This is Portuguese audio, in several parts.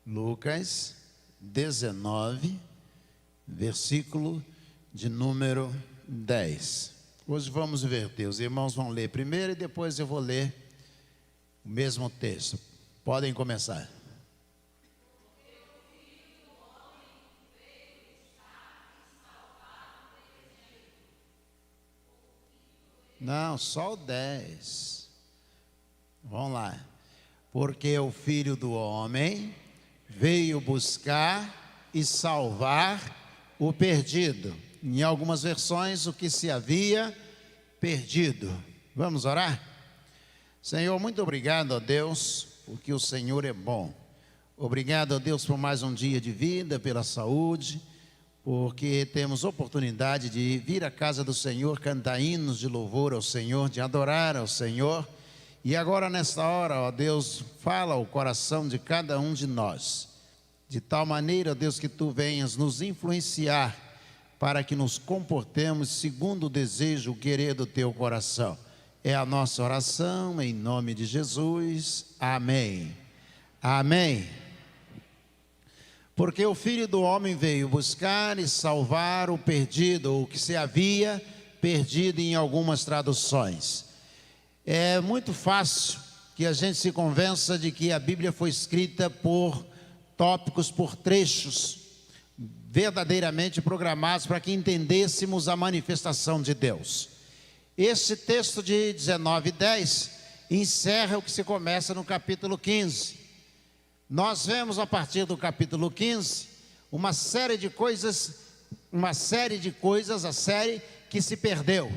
Lucas 19, versículo de número 10. Hoje vamos inverter. Os irmãos vão ler primeiro e depois eu vou ler o mesmo texto. Podem começar. Não, só o 10. Vamos lá. Porque o Filho do Homem veio buscar e salvar o perdido. Em algumas versões, o que se havia perdido. Vamos orar? Senhor, muito obrigado a Deus, porque o Senhor é bom. Obrigado a Deus por mais um dia de vida, pela saúde, porque temos oportunidade de vir à casa do Senhor, cantar hinos de louvor ao Senhor, de adorar ao Senhor. E agora nesta hora, ó Deus, fala o coração de cada um de nós, de tal maneira, Deus, que Tu venhas nos influenciar, para que nos comportemos segundo o desejo, o querer do Teu coração. É a nossa oração, em nome de Jesus, amém. Amém. Porque o Filho do Homem veio buscar e salvar o perdido, ou o que se havia perdido em algumas traduções. É muito fácil que a gente se convença de que a Bíblia foi escrita por tópicos, por trechos, verdadeiramente programados para que entendêssemos a manifestação de Deus. Esse texto de 19:10 encerra o que se começa no capítulo 15. Nós vemos a partir do capítulo 15 uma série de coisas, a série que se perdeu.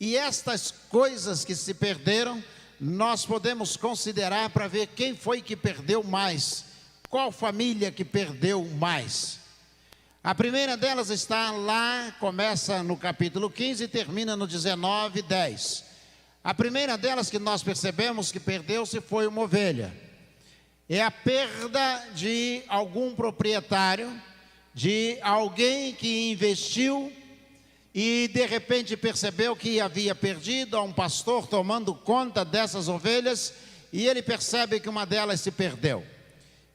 E estas coisas que se perderam, nós podemos considerar para ver quem foi que perdeu mais, qual família que perdeu mais. A primeira delas está lá, começa no capítulo 15 e termina no 19:10. A primeira delas que nós percebemos que perdeu-se foi uma ovelha. É a perda de algum proprietário, de alguém que investiu e de repente percebeu que havia perdido, a um pastor tomando conta dessas ovelhas, e ele percebe que uma delas se perdeu.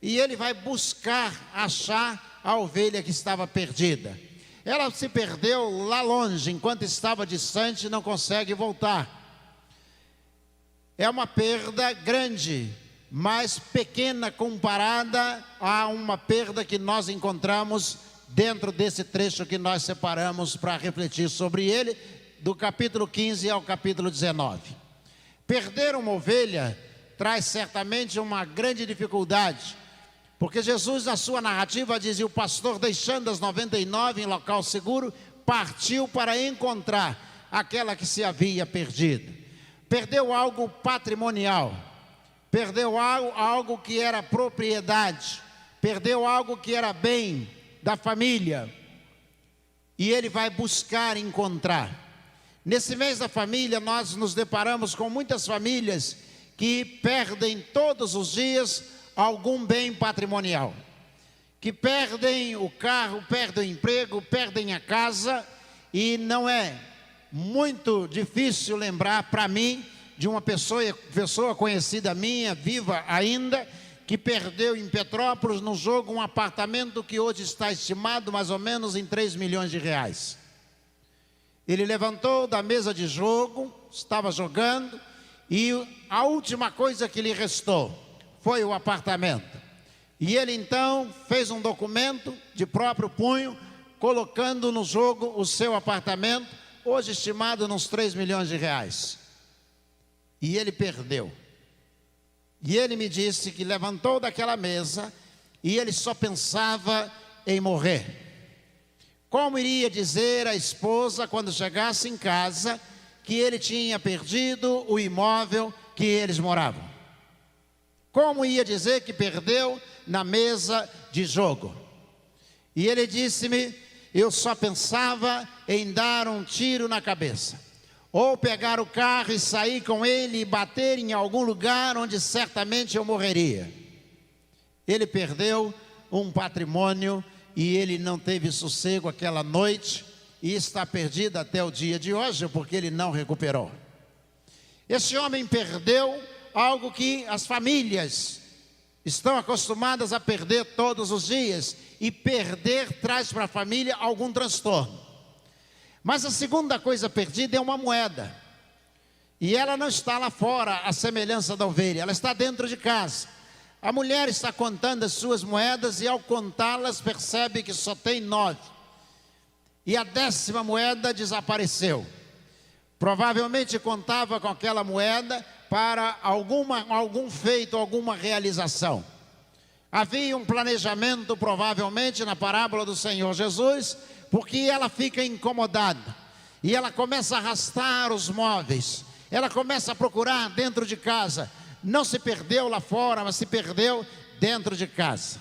E ele vai buscar achar a ovelha que estava perdida. Ela se perdeu lá longe, enquanto estava distante, não consegue voltar. É uma perda grande, mas pequena comparada a uma perda que nós encontramos dentro desse trecho que nós separamos para refletir sobre ele, do capítulo 15 ao capítulo 19. Perder uma ovelha traz certamente uma grande dificuldade, porque Jesus, na sua narrativa, diz: e o pastor, deixando as 99 em local seguro, partiu para encontrar aquela que se havia perdido. Perdeu algo patrimonial, perdeu algo que era propriedade, perdeu algo que era bem da família, e ele vai buscar encontrar. Nesse mês da família, nós nos deparamos com muitas famílias que perdem todos os dias algum bem patrimonial, que perdem o carro, perdem o emprego, perdem a casa, e não é muito difícil lembrar para mim de uma pessoa conhecida minha, viva ainda, que perdeu em Petrópolis no jogo um apartamento que hoje está estimado mais ou menos em 3 milhões de reais. Ele levantou da mesa de jogo, estava jogando, e a última coisa que lhe restou foi o apartamento. E ele então fez um documento de próprio punho, colocando no jogo o seu apartamento, hoje estimado nos 3 milhões de reais. E ele perdeu. E ele me disse que levantou daquela mesa e ele só pensava em morrer. Como iria dizer à esposa, quando chegasse em casa, que ele tinha perdido o imóvel que eles moravam? Como ia dizer que perdeu na mesa de jogo? E ele disse-me: eu só pensava em dar um tiro na cabeça, ou pegar o carro e sair com ele e bater em algum lugar onde certamente eu morreria. Ele perdeu um patrimônio e ele não teve sossego aquela noite, e está perdido até o dia de hoje, porque ele não recuperou. Esse homem perdeu algo que as famílias estão acostumadas a perder todos os dias, e perder traz para a família algum transtorno. Mas a segunda coisa perdida é uma moeda, e ela não está lá fora, à semelhança da ovelha, ela está dentro de casa. A mulher está contando as suas moedas, e ao contá-las percebe que só tem 9, e a 10ª moeda desapareceu. Provavelmente contava com aquela moeda para algum feito, alguma realização. Havia um planejamento, provavelmente, na parábola do Senhor Jesus, porque ela fica incomodada, e ela começa a arrastar os móveis, ela começa a procurar dentro de casa. Não se perdeu lá fora, mas se perdeu dentro de casa.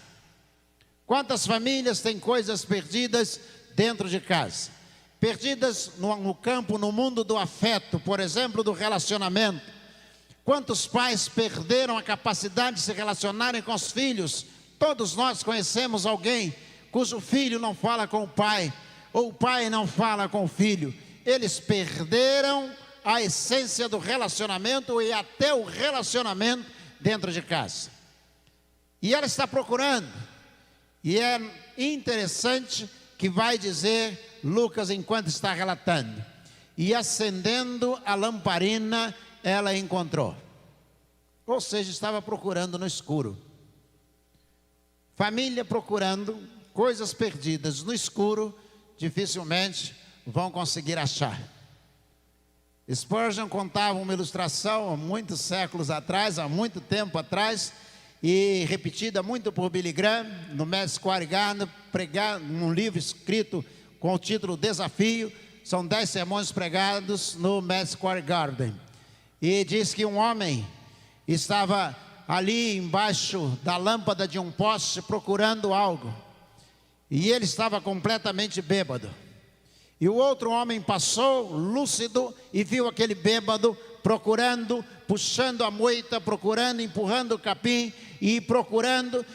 Quantas famílias têm coisas perdidas dentro de casa? Perdidas no campo, no mundo do afeto, por exemplo, do relacionamento. Quantos pais perderam a capacidade de se relacionarem com os filhos? Todos nós conhecemos alguém cujo filho não fala com o pai, ou o pai não fala com o filho. Eles perderam a essência do relacionamento e até o relacionamento dentro de casa. E ela está procurando, e é interessante que vai dizer Lucas enquanto está relatando: e acendendo a lamparina, ela encontrou. Ou seja, estava procurando no escuro. Família procurando coisas perdidas no escuro, dificilmente vão conseguir achar. Spurgeon contava uma ilustração há muitos séculos atrás, há muito tempo atrás, e repetida muito por Billy Graham, no Madison Square Garden, pregado num livro escrito com o título Desafio. São 10 sermões pregados no Madison Square Garden. E diz que um homem estava ali embaixo da lâmpada de um poste procurando algo, e ele estava completamente bêbado. E o outro homem passou lúcido e viu aquele bêbado procurando, puxando a moita, procurando, empurrando o capim, e procurando,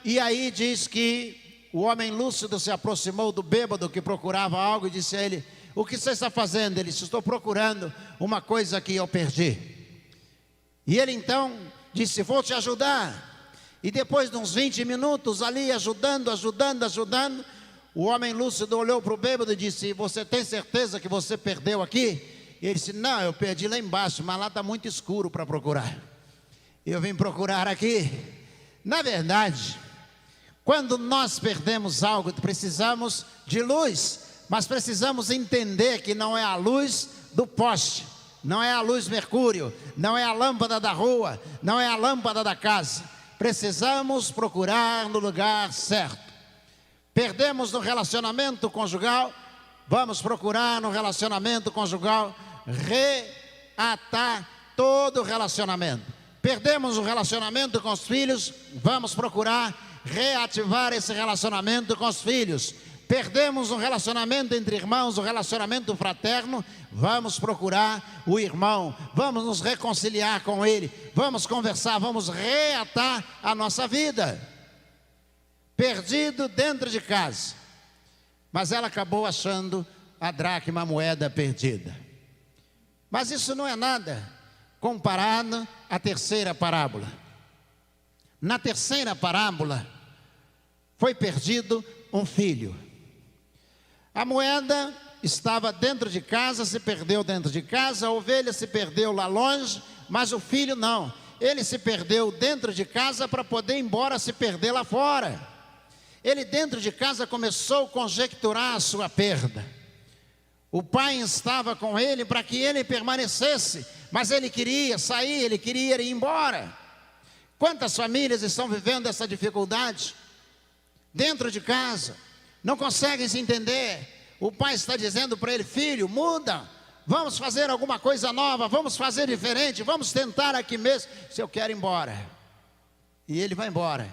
e aí diz que o homem lúcido se aproximou do bêbado que procurava algo e disse a ele: o que você está fazendo? Ele disse: estou procurando uma coisa que eu perdi. E ele então disse: vou te ajudar. E depois de uns 20 minutos ali ajudando, o homem lúcido olhou para o bêbado e disse: você tem certeza que você perdeu aqui? E ele disse: não, eu perdi lá embaixo, mas lá está muito escuro para procurar. Eu vim procurar aqui. Na verdade, quando nós perdemos algo, precisamos de luz, mas precisamos entender que não é a luz do poste, não é a luz mercúrio, não é a lâmpada da rua, não é a lâmpada da casa. Precisamos procurar no lugar certo. Perdemos no relacionamento conjugal, vamos procurar no relacionamento conjugal reatar todo o relacionamento. Perdemos o relacionamento com os filhos, vamos procurar reativar esse relacionamento com os filhos. Perdemos um relacionamento entre irmãos, o relacionamento fraterno, vamos procurar o irmão, vamos nos reconciliar com ele, vamos conversar, vamos reatar a nossa vida. Perdido dentro de casa, mas ela acabou achando a dracma, a moeda perdida. Mas isso não é nada comparado à terceira parábola. Na terceira parábola, foi perdido um filho. A moeda estava dentro de casa, se perdeu dentro de casa, a ovelha se perdeu lá longe, mas o filho não. Ele se perdeu dentro de casa para poder ir embora se perder lá fora. Ele dentro de casa começou a conjecturar a sua perda. O pai estava com ele para que ele permanecesse, mas ele queria sair, ele queria ir embora. Quantas famílias estão vivendo essa dificuldade? Dentro de casa, não conseguem se entender. O pai está dizendo para ele: filho, muda, vamos fazer alguma coisa nova, vamos fazer diferente, vamos tentar aqui mesmo. Se eu quero ir embora. E ele vai embora,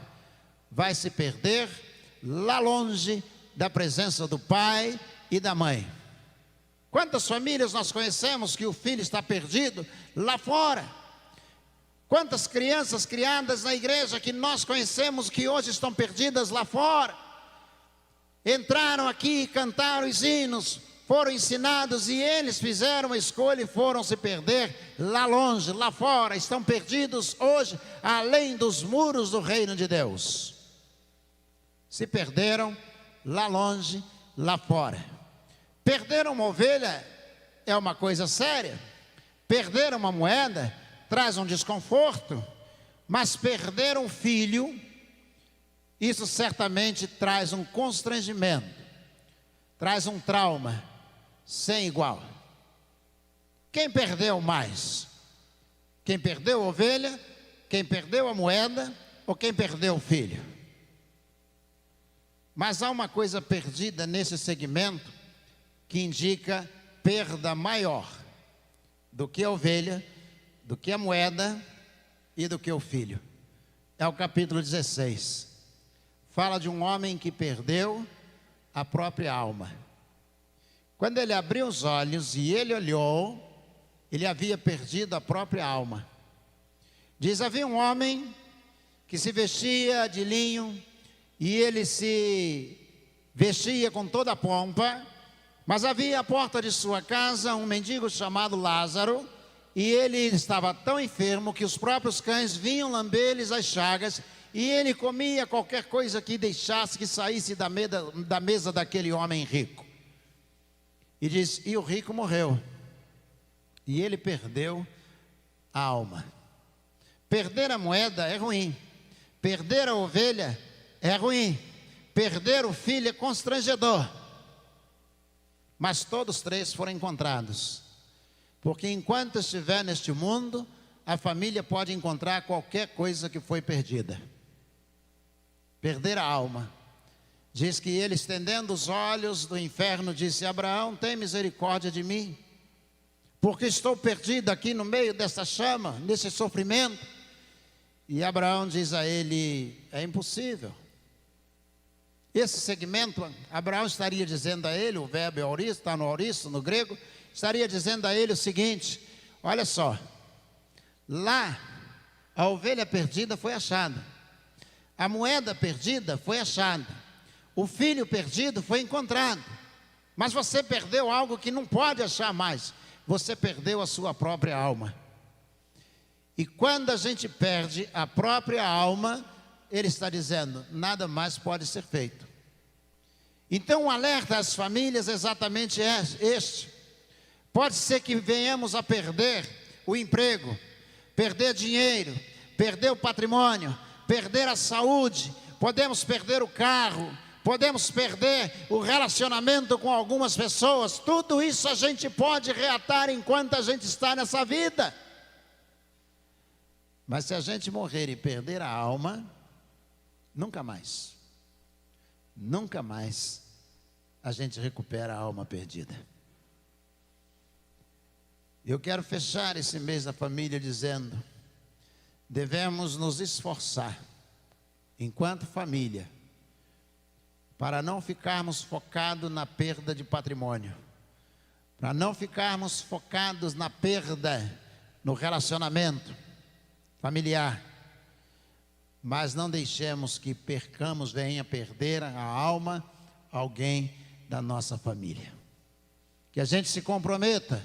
vai se perder lá longe da presença do pai e da mãe. Quantas famílias nós conhecemos que o filho está perdido lá fora? Quantas crianças criadas na igreja que nós conhecemos que hoje estão perdidas lá fora? Entraram aqui, cantaram os hinos, foram ensinados e eles fizeram uma escolha e foram se perder lá longe, lá fora. Estão perdidos hoje, além dos muros do reino de Deus. Se perderam lá longe, lá fora. Perder uma ovelha é uma coisa séria. Perder uma moeda traz um desconforto. Mas perder um filho, isso certamente traz um constrangimento, traz um trauma sem igual. Quem perdeu mais? Quem perdeu a ovelha, quem perdeu a moeda ou quem perdeu o filho? Mas há uma coisa perdida nesse segmento que indica perda maior do que a ovelha, do que a moeda e do que o filho. É o capítulo 16. Fala de um homem que perdeu a própria alma. Quando ele abriu os olhos e ele olhou, ele havia perdido a própria alma. Diz: havia um homem que se vestia de linho e ele se vestia com toda a pompa, mas havia à porta de sua casa um mendigo chamado Lázaro, e ele estava tão enfermo que os próprios cães vinham lamber-lhes as chagas, e ele comia qualquer coisa que deixasse que saísse da mesa daquele homem rico. E diz: e o rico morreu, e ele perdeu a alma. Perder a moeda é ruim, perder a ovelha é ruim, perder o filho é constrangedor. Mas todos três foram encontrados. Porque enquanto estiver neste mundo, a família pode encontrar qualquer coisa que foi perdida. Perder a alma. Diz que ele, estendendo os olhos do inferno, disse: Abraão, tem misericórdia de mim, porque estou perdido aqui no meio dessa chama, nesse sofrimento. E Abraão diz a ele: é impossível. Esse segmento, Abraão estaria dizendo a ele, o verbo é auristo, está no auristo, no grego, estaria dizendo a ele o seguinte: olha só, lá a ovelha perdida foi achada, a moeda perdida foi achada, o filho perdido foi encontrado, mas você perdeu algo que não pode achar mais, você perdeu a sua própria alma. E quando a gente perde a própria alma, ele está dizendo: nada mais pode ser feito. Então o alerta às famílias é exatamente este. Pode ser que venhamos a perder o emprego, perder dinheiro, perder o patrimônio, perder a saúde, podemos perder o carro, podemos perder o relacionamento com algumas pessoas. Tudo isso a gente pode reatar enquanto a gente está nessa vida. Mas se a gente morrer e perder a alma, nunca mais a gente recupera a alma perdida. Eu quero fechar esse mês da família dizendo: devemos nos esforçar, enquanto família, para não ficarmos focados na perda de patrimônio, para não ficarmos focados na perda no relacionamento familiar, mas não deixemos que venha perder a alma alguém da nossa família. Que a gente se comprometa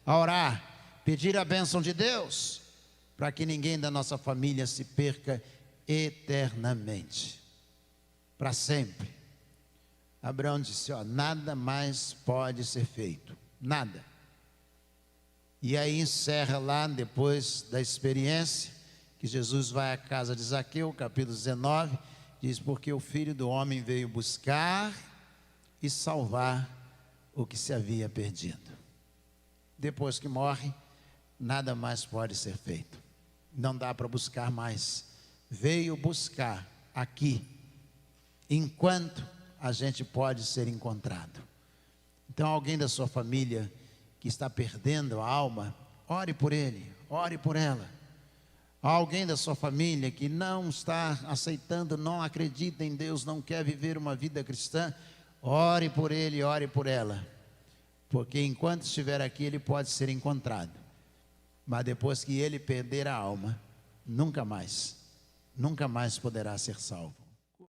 a orar, pedir a bênção de Deus, para que ninguém da nossa família se perca eternamente, para sempre. Abraão disse: ó, nada mais pode ser feito, nada. E aí encerra lá, depois da experiência, que Jesus vai à casa de Zaqueu, capítulo 19, diz: porque o Filho do Homem veio buscar e salvar o que se havia perdido. Depois que morre, nada mais pode ser feito, não dá para buscar mais. Veio buscar aqui, enquanto a gente pode ser encontrado. Então, alguém da sua família que está perdendo a alma, ore por ele, ore por ela. Há alguém da sua família que não está aceitando, não acredita em Deus, não quer viver uma vida cristã, ore por ele, ore por ela, porque enquanto estiver aqui ele pode ser encontrado, mas depois que ele perder a alma, nunca mais poderá ser salvo.